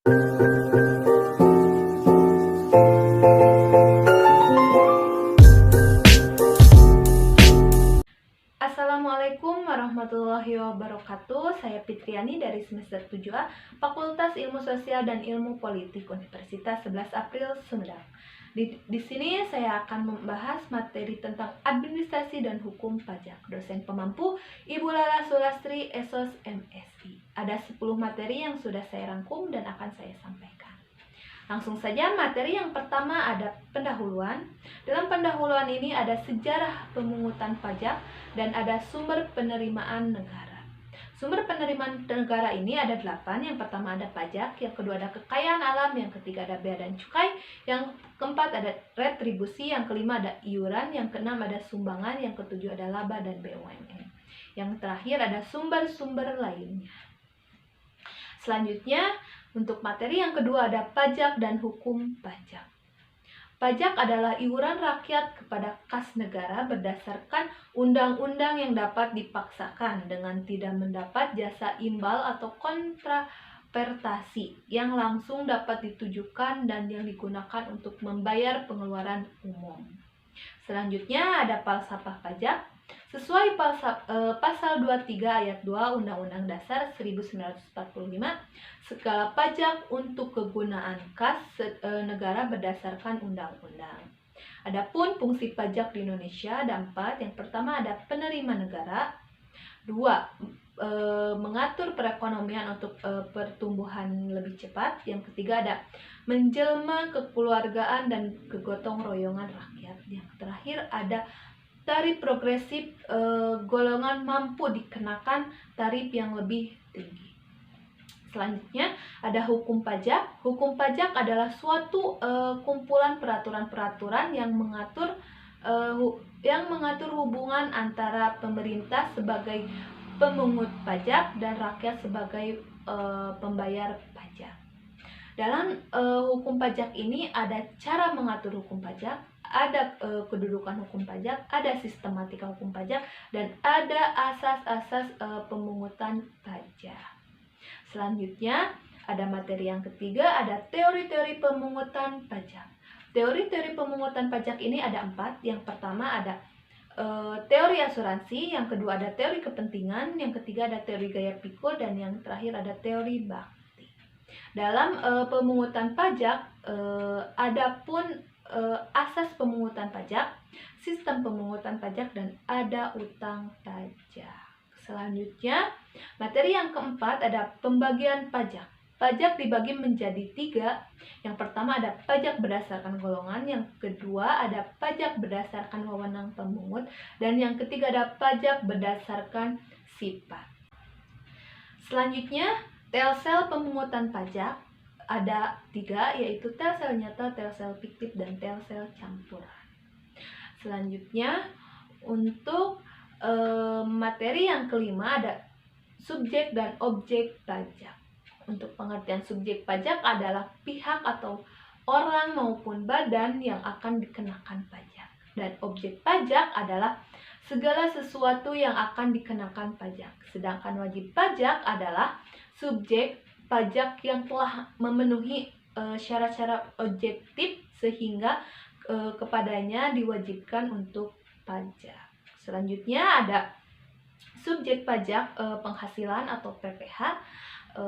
Assalamualaikum warahmatullahi wabarakatuh. Saya Fitriani dari semester 7A, Fakultas Ilmu Sosial dan Ilmu Politik Universitas 11 April Sumedang. Di sini saya akan membahas materi tentang administrasi dan hukum pajak. Dosen pemampu Ibu Lala Sulastri, Esos MSI. Ada 10 materi yang sudah saya rangkum dan akan saya sampaikan. Langsung saja, materi yang pertama ada pendahuluan. Dalam pendahuluan ini ada sejarah pemungutan pajak dan ada sumber penerimaan negara. Sumber penerimaan negara ini ada 8. Yang pertama ada pajak, yang kedua ada kekayaan alam, yang ketiga ada bea dan cukai, yang keempat ada retribusi, yang kelima ada iuran, yang keenam ada sumbangan, yang ketujuh ada laba dan BUMN. Yang terakhir ada sumber-sumber lainnya. Selanjutnya, untuk materi yang kedua ada pajak dan hukum pajak. Pajak adalah iuran rakyat kepada kas negara berdasarkan undang-undang yang dapat dipaksakan dengan tidak mendapat jasa imbal atau kontravertasi yang langsung dapat ditujukan dan yang digunakan untuk membayar pengeluaran umum. Selanjutnya ada falsafah pajak. Sesuai pasal 23 ayat 2 Undang-Undang Dasar 1945, segala pajak untuk kegunaan kas negara berdasarkan undang-undang. Adapun fungsi pajak di Indonesia ada 4. Yang pertama ada penerima negara. 2. Mengatur perekonomian untuk pertumbuhan lebih cepat. Yang ketiga ada menjelma kekeluargaan dan kegotong royongan rakyat. Yang terakhir ada tarif progresif, golongan mampu dikenakan tarif yang lebih tinggi. Selanjutnya ada hukum pajak. Hukum pajak adalah suatu kumpulan peraturan-peraturan yang mengatur hubungan antara pemerintah sebagai pemungut pajak dan rakyat sebagai pembayar pajak. Dalam hukum pajak ini ada cara mengatur hukum pajak, ada kedudukan hukum pajak, ada sistematika hukum pajak, dan ada asas-asas pemungutan pajak. Selanjutnya, ada materi yang ketiga, ada teori-teori pemungutan pajak. Teori-teori pemungutan pajak ini ada 4. Yang pertama ada teori asuransi, yang kedua ada teori kepentingan, yang ketiga ada teori gaya pikul, dan yang terakhir ada teori bakti. Dalam pemungutan pajak, adapun asas pemungutan pajak, sistem pemungutan pajak, dan ada utang pajak. Selanjutnya, materi yang keempat ada pembagian pajak. Pajak dibagi menjadi 3. Yang pertama ada pajak berdasarkan golongan, yang kedua ada pajak berdasarkan wewenang pemungut, dan yang ketiga ada pajak berdasarkan sifat. Selanjutnya, telsel pemungutan pajak ada 3, yaitu telsel nyata, telsel fiktif, dan telsel campuran. Selanjutnya, untuk materi yang kelima ada subjek dan objek pajak. Untuk pengertian subjek pajak adalah pihak atau orang maupun badan yang akan dikenakan pajak. Dan objek pajak adalah segala sesuatu yang akan dikenakan pajak. Sedangkan wajib pajak adalah subjek pajak yang telah memenuhi syarat-syarat objektif sehingga kepadanya diwajibkan untuk pajak. Selanjutnya ada subjek pajak penghasilan atau PPH.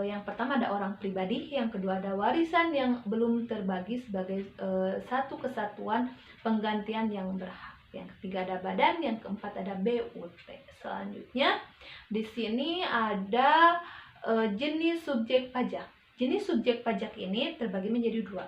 Yang pertama ada orang pribadi, yang kedua ada warisan yang belum terbagi sebagai satu kesatuan penggantian yang berhak. Yang ketiga ada badan, yang keempat ada BUT. Selanjutnya di sini ada jenis subjek pajak. Jenis subjek pajak ini terbagi menjadi 2.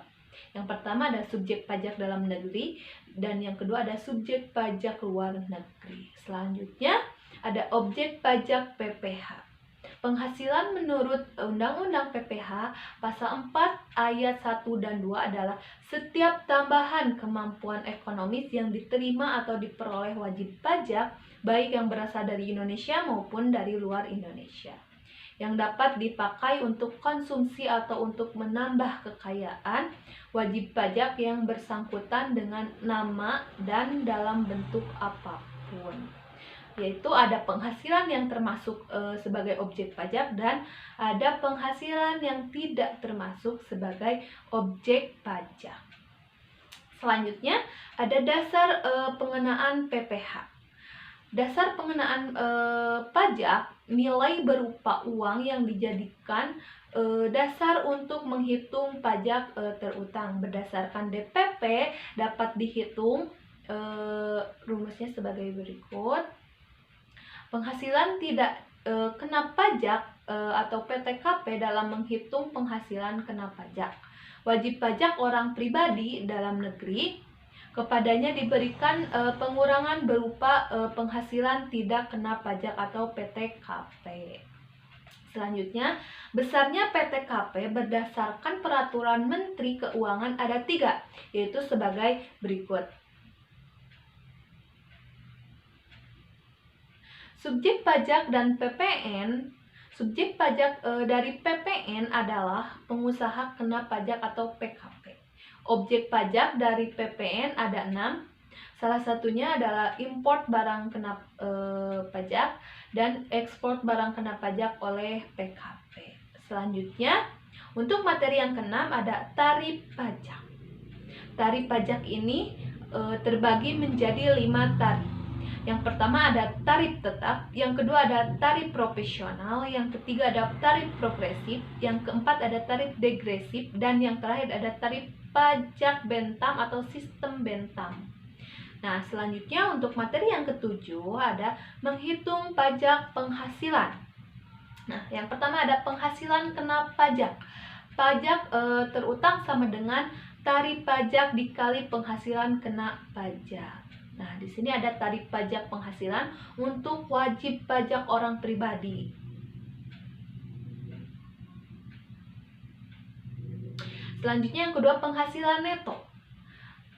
Yang pertama ada subjek pajak dalam negeri, dan yang kedua ada subjek pajak luar negeri. Selanjutnya ada objek pajak PPH. Penghasilan menurut Undang-Undang PPH pasal 4 ayat 1 dan 2 adalah setiap tambahan kemampuan ekonomis yang diterima atau diperoleh wajib pajak baik yang berasal dari Indonesia maupun dari luar Indonesia, yang dapat dipakai untuk konsumsi atau untuk menambah kekayaan wajib pajak yang bersangkutan dengan nama dan dalam bentuk apapun. yaitu ada penghasilan yang termasuk sebagai objek pajak dan ada penghasilan yang tidak termasuk sebagai objek pajak. Selanjutnya ada dasar pengenaan PPh. Dasar pengenaan pajak nilai berupa uang yang dijadikan dasar untuk menghitung pajak terutang berdasarkan DPP dapat dihitung rumusnya sebagai berikut. Penghasilan tidak kena pajak atau PTKP dalam menghitung penghasilan kena pajak. Wajib pajak orang pribadi dalam negeri kepadanya diberikan pengurangan berupa penghasilan tidak kena pajak atau PTKP. Selanjutnya, besarnya PTKP berdasarkan peraturan Menteri Keuangan ada 3, yaitu sebagai berikut. Subjek pajak dan PPN. Subjek pajak dari PPN adalah pengusaha kena pajak atau PKP. Objek pajak dari PPN ada 6. Salah satunya adalah import barang kena pajak dan ekspor barang kena pajak oleh PKP. Selanjutnya, untuk materi yang keenam ada tarif pajak. Tarif pajak ini terbagi menjadi 5 tarif. Yang pertama ada tarif tetap, yang kedua ada tarif profesional, yang ketiga ada tarif progresif, yang keempat ada tarif degresif, dan yang terakhir ada tarif pajak bentam atau sistem bentam. Nah, selanjutnya untuk materi yang ketujuh ada menghitung pajak penghasilan. Nah, yang pertama ada penghasilan kena pajak. Pajak terutang sama dengan tarif pajak dikali penghasilan kena pajak. Nah, di sini ada tarif pajak penghasilan untuk wajib pajak orang pribadi. Selanjutnya yang kedua penghasilan neto.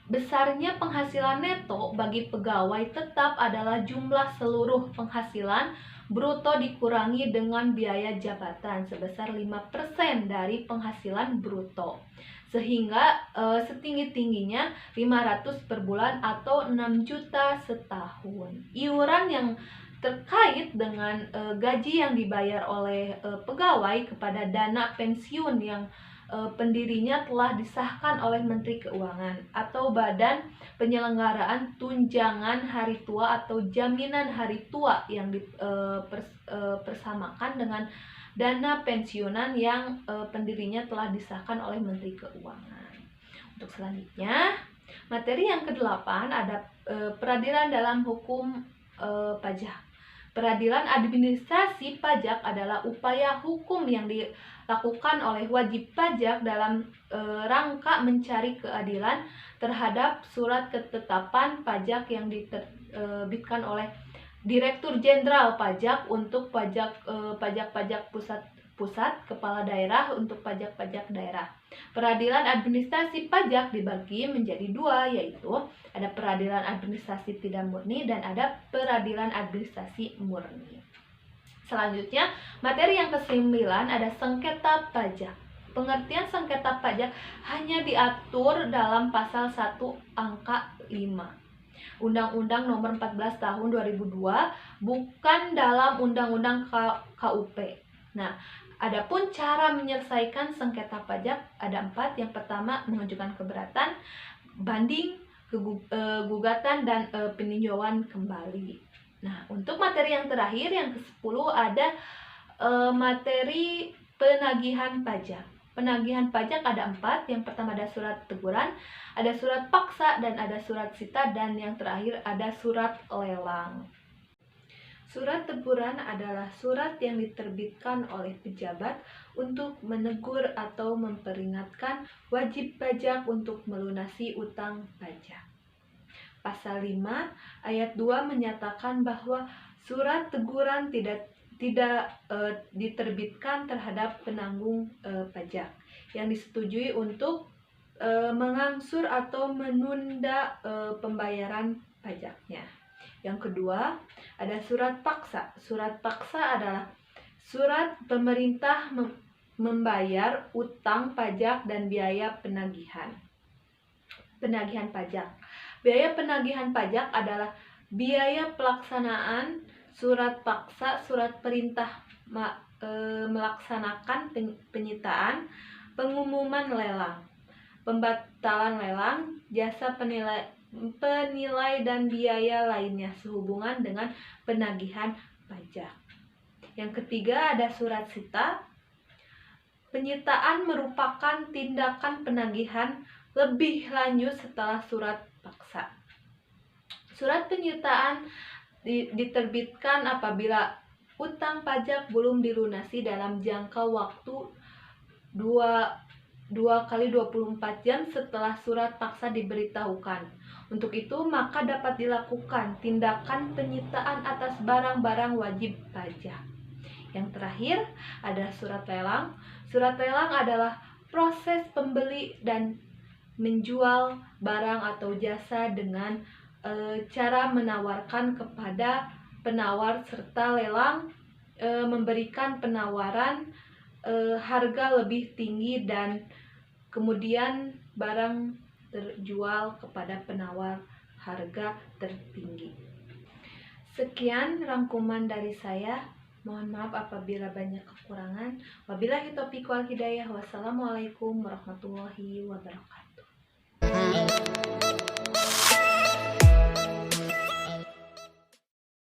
Besarnya penghasilan neto bagi pegawai tetap adalah jumlah seluruh penghasilan bruto dikurangi dengan biaya jabatan sebesar 5% dari penghasilan bruto. Sehingga setinggi-tingginya 500 per bulan atau 6 juta setahun. Iuran yang terkait dengan gaji yang dibayar oleh pegawai kepada dana pensiun yang pendirinya telah disahkan oleh Menteri Keuangan atau Badan Penyelenggaraan Tunjangan Hari Tua atau Jaminan Hari Tua yang dipersamakan dengan dana pensiunan yang pendirinya telah disahkan oleh Menteri Keuangan. Untuk selanjutnya, materi yang ke-8 ada peradilan dalam hukum pajak. Peradilan administrasi pajak adalah upaya hukum yang dilakukan oleh wajib pajak dalam rangka mencari keadilan terhadap surat ketetapan pajak yang diterbitkan oleh Direktur Jenderal Pajak untuk pajak-pajak pusat, kepala daerah untuk pajak-pajak daerah. Peradilan administrasi pajak dibagi menjadi 2, yaitu ada peradilan administrasi tidak murni dan ada peradilan administrasi murni. Selanjutnya, materi yang ke-9 ada sengketa pajak. Pengertian sengketa pajak hanya diatur dalam pasal 1 angka 5. Undang-Undang Nomor 14 Tahun 2002, bukan dalam Undang-Undang KUP. Nah, adapun cara menyelesaikan sengketa pajak ada 4. Yang pertama, mengajukan keberatan, banding, gugatan, dan peninjauan kembali. Nah, untuk materi yang terakhir yang ke-10 ada materi penagihan pajak. Penagihan pajak ada 4. Yang pertama ada surat teguran, ada surat paksa, dan ada surat sita, dan yang terakhir ada surat lelang. Surat teguran adalah surat yang diterbitkan oleh pejabat untuk menegur atau memperingatkan wajib pajak untuk melunasi utang pajak. Pasal 5 ayat 2 menyatakan bahwa surat teguran tidak diterbitkan terhadap penanggung pajak yang disetujui untuk mengangsur atau menunda pembayaran pajaknya. Yang kedua, ada surat paksa. Surat paksa adalah surat pemerintah membayar utang pajak dan biaya penagihan pajak. Biaya penagihan pajak adalah biaya pelaksanaan surat paksa, surat perintah melaksanakan penyitaan, pengumuman lelang, pembatalan lelang, jasa penilai dan biaya lainnya sehubungan dengan penagihan pajak. Yang ketiga ada surat sita. Penyitaan merupakan tindakan penagihan lebih lanjut setelah surat paksa. Surat penyitaan diterbitkan apabila utang pajak belum dilunasi dalam jangka waktu 2 kali 24 jam setelah surat paksa diberitahukan. Untuk itu, maka dapat dilakukan tindakan penyitaan atas barang-barang wajib pajak. Yang terakhir, ada surat lelang. Surat lelang adalah proses pembeli dan menjual barang atau jasa dengan cara menawarkan kepada penawar serta lelang memberikan penawaran harga lebih tinggi dan kemudian barang terjual kepada penawar harga tertinggi. Sekian rangkuman dari saya. Mohon maaf apabila banyak kekurangan. Wabillahi taufiq wal hidayah. Wassalamualaikum warahmatullahi wabarakatuh.